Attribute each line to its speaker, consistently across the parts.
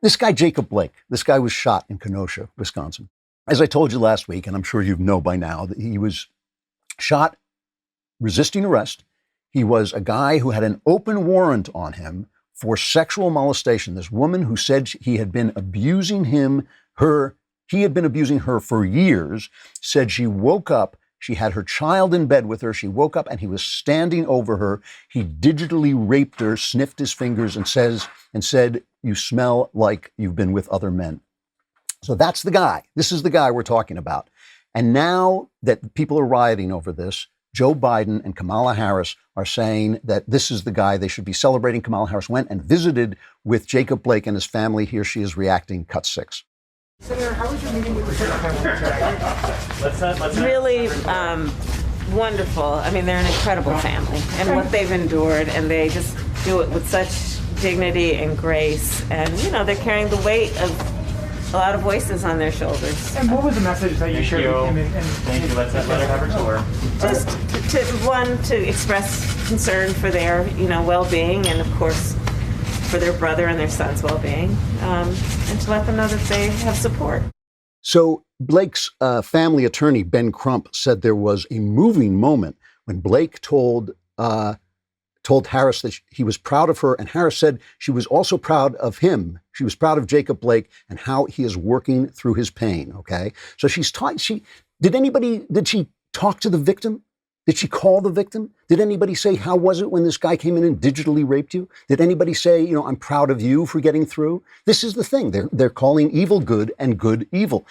Speaker 1: This guy, Jacob Blake, this guy was shot in Kenosha, Wisconsin. As I told you last week, and I'm sure you know by now, that he was shot resisting arrest. He was a guy who had an open warrant on him for sexual molestation. This woman who said he had been abusing he had been abusing her for years, said she woke up, she had her child in bed with her, she woke up and he was standing over her. He digitally raped her, sniffed his fingers and said, "You smell like you've been with other men." So that's the guy. This is the guy we're talking about. And now that people are rioting over this, Joe Biden and Kamala Harris are saying that this is the guy they should be celebrating. Kamala Harris went and visited with Jacob Blake and his family. Here she is reacting. Cut 6.
Speaker 2: Senator, how was your meeting with the family today?
Speaker 3: Really wonderful. I mean, they're an incredible family, and what they've endured, and they just do it with such dignity and grace. And, you know, they're carrying the weight of a lot of voices on their shoulders.
Speaker 2: And what was the message that you shared with him?
Speaker 4: Thank you. Let's have her tour.
Speaker 3: Just to express concern for their, well-being, and of course for their brother and their son's well-being, and to let them know that they have support.
Speaker 1: So Blake's family attorney, Ben Crump, said there was a moving moment when Blake told Harris that he was proud of her, and Harris said she was also proud of him. She was proud of Jacob Blake and how he is working through his pain. Okay, so did she talk to the victim? Did she call the victim? Did anybody say, how was it when this guy came in and digitally raped you? Did anybody say, I'm proud of you for getting through? This is the thing. They're calling evil good and good evil.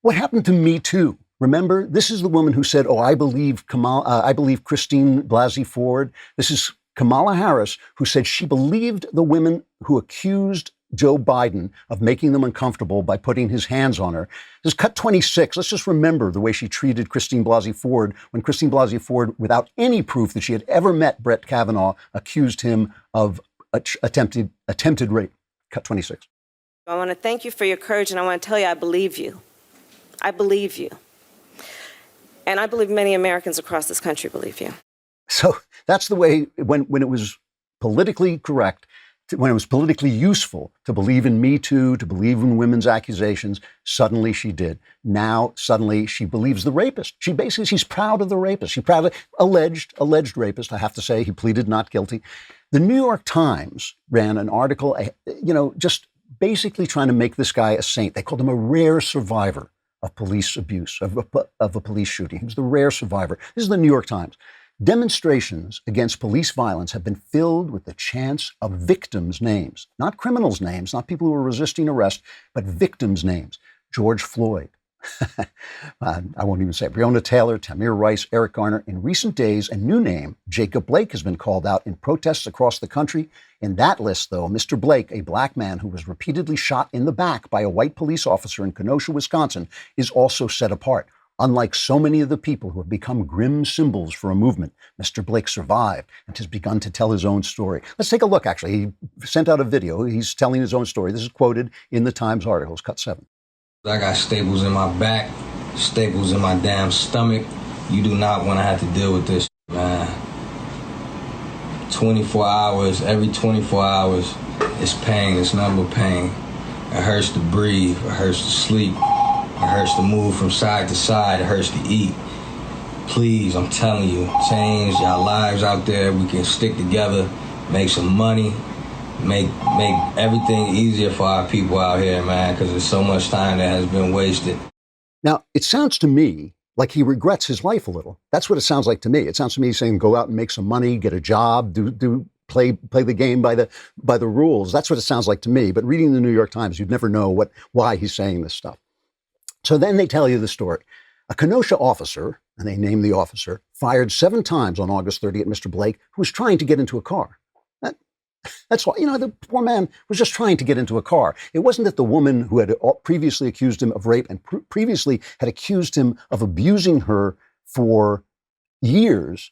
Speaker 1: What happened to Me Too? Remember, this is the woman who said, I believe Christine Blasey Ford. This is Kamala Harris, who said she believed the women who accused Joe Biden of making them uncomfortable by putting his hands on her. This is cut 26. Let's just remember the way she treated Christine Blasey Ford when Christine Blasey Ford, without any proof that she had ever met Brett Kavanaugh, accused him of attempted rape. Cut 26.
Speaker 5: I want to thank you for your courage, and I want to tell you I believe you. I believe you. And I believe many Americans across this country believe you.
Speaker 1: So that's the way, when it was politically correct, when it was politically useful to believe in Me Too, to believe in women's accusations, suddenly she did. Now, suddenly she believes the rapist. She's proud of the rapist. She's proud of alleged rapist. I have to say, he pleaded not guilty. The New York Times ran an article, just basically trying to make this guy a saint. They called him a rare survivor of police abuse, of a police shooting. He was the rare survivor. This is the New York Times. Demonstrations against police violence have been filled with the chants of victims' names, not criminals' names, not people who were resisting arrest, but victims' names. George Floyd. I won't even say it. Breonna Taylor, Tamir Rice, Eric Garner. In recent days, a new name, Jacob Blake, has been called out in protests across the country. In that list, though, Mr. Blake, a black man who was repeatedly shot in the back by a white police officer in Kenosha, Wisconsin, is also set apart. Unlike so many of the people who have become grim symbols for a movement, Mr. Blake survived and has begun to tell his own story. Let's take a look, actually. He sent out a video. He's telling his own story. This is quoted in the Times articles, cut 7.
Speaker 6: I got staples in my back, staples in my damn stomach. You do not want to have to deal with this, man. 24 hours, every 24 hours, it's pain. It's nothing but pain. It hurts to breathe. It hurts to sleep. It hurts to move from side to side. It hurts to eat. Please, I'm telling you, change our lives out there. We can stick together, make some money, make everything easier for our people out here, man, because there's so much time that has been wasted.
Speaker 1: Now, it sounds to me like he regrets his life a little. That's what it sounds like to me. It sounds to me saying go out and make some money, get a job, play the game by the rules. That's what it sounds like to me. But reading the New York Times, you'd never know why he's saying this stuff. So then they tell you the story. A Kenosha officer, and they name the officer, fired 7 times on August 30th at Mr. Blake, who was trying to get into a car. That's why, the poor man was just trying to get into a car. It wasn't that the woman who had previously accused him of rape and previously had accused him of abusing her for years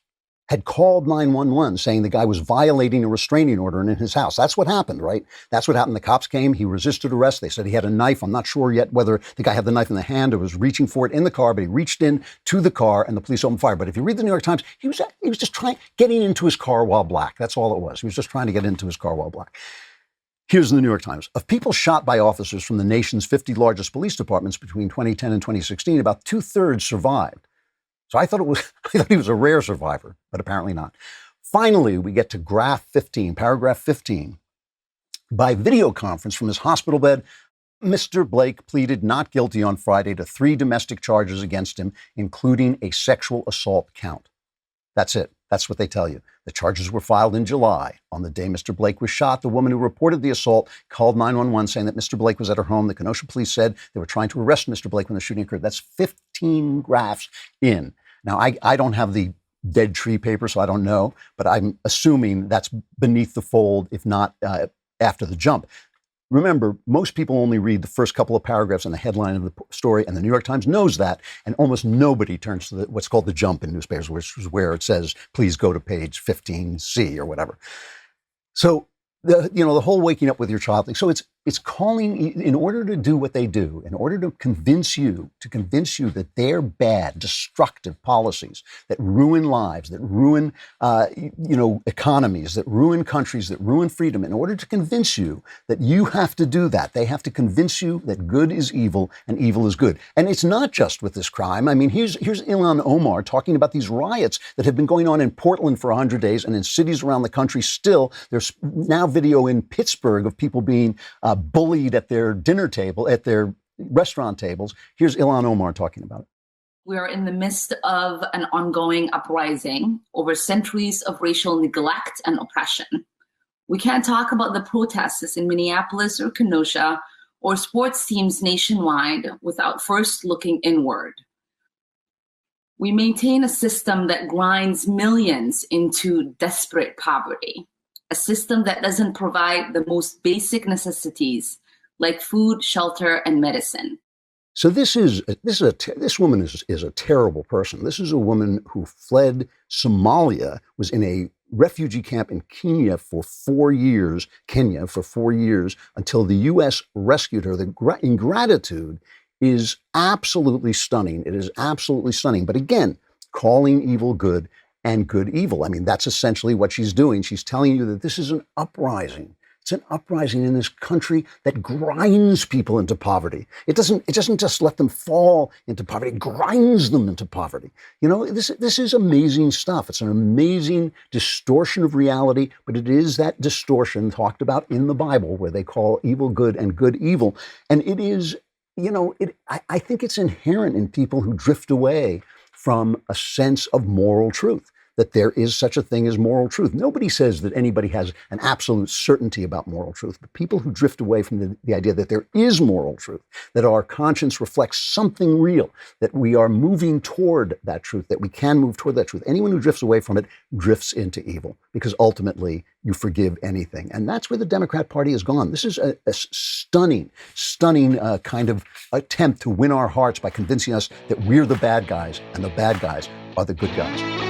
Speaker 1: had called 911 saying the guy was violating a restraining order in his house. That's what happened, right? That's what happened. The cops came. He resisted arrest. They said he had a knife. I'm not sure yet whether the guy had the knife in the hand or was reaching for it in the car, but he reached in to the car and the police opened fire. But if you read the New York Times, he was just getting into his car while black. That's all it was. He was just trying to get into his car while black. Here's the New York Times. Of people shot by officers from the nation's 50 largest police departments between 2010 and 2016, about 2/3 survived. So I thought I thought he was a rare survivor, but apparently not. Finally, we get to paragraph 15. By video conference from his hospital bed, Mr. Blake pleaded not guilty on Friday to 3 domestic charges against him, including a sexual assault count. That's it. That's what they tell you. The charges were filed in July. On the day Mr. Blake was shot, the woman who reported the assault called 911 saying that Mr. Blake was at her home. The Kenosha police said they were trying to arrest Mr. Blake when the shooting occurred. That's 15 graphs in. Now, I don't have the dead tree paper, so I don't know, but I'm assuming that's beneath the fold, if not after the jump. Remember, most people only read the first couple of paragraphs in the headline of the story, and the New York Times knows that, and almost nobody turns to what's called the jump in newspapers, which is where it says, please go to page 15C or whatever. So, the whole waking up with your child thing. So it's calling, in order to do what they do, in order to convince you that they're bad, destructive policies that ruin lives, that ruin, economies, that ruin countries, that ruin freedom. In order to convince you that you have to do that, they have to convince you that good is evil and evil is good. And it's not just with this crime. I mean, here's Ilhan Omar talking about these riots that have been going on in Portland for 100 days and in cities around the country still. There's now video in Pittsburgh of people being bullied at their dinner table, at their restaurant tables. Here's Ilhan Omar talking about it.
Speaker 7: We are in the midst of an ongoing uprising over centuries of racial neglect and oppression. We can't talk about the protests in Minneapolis or Kenosha or sports teams nationwide without first looking inward. We maintain a system that grinds millions into desperate poverty, a system that doesn't provide the most basic necessities like food, shelter, and medicine.
Speaker 1: So this woman is a terrible person. This is a woman who fled Somalia, was in a refugee camp in Kenya for 4 years, until the U.S. rescued her. The ingratitude is absolutely stunning. It is absolutely stunning. But again, calling evil good and good evil. I mean, that's essentially what she's doing. She's telling you that this is an uprising. It's an uprising in this country that grinds people into poverty. It doesn't just let them fall into poverty. It grinds them into poverty. This is amazing stuff. It's an amazing distortion of reality, but it is that distortion talked about in the Bible where they call evil good and good evil. And it is, I think it's inherent in people who drift away from a sense of moral truth, that there is such a thing as moral truth. Nobody says that anybody has an absolute certainty about moral truth, but people who drift away from the idea that there is moral truth, that our conscience reflects something real, that we are moving toward that truth, that we can move toward that truth. Anyone who drifts away from it drifts into evil, because ultimately you forgive anything. And that's where the Democrat Party has gone. This is a stunning kind of attempt to win our hearts by convincing us that we're the bad guys and the bad guys are the good guys.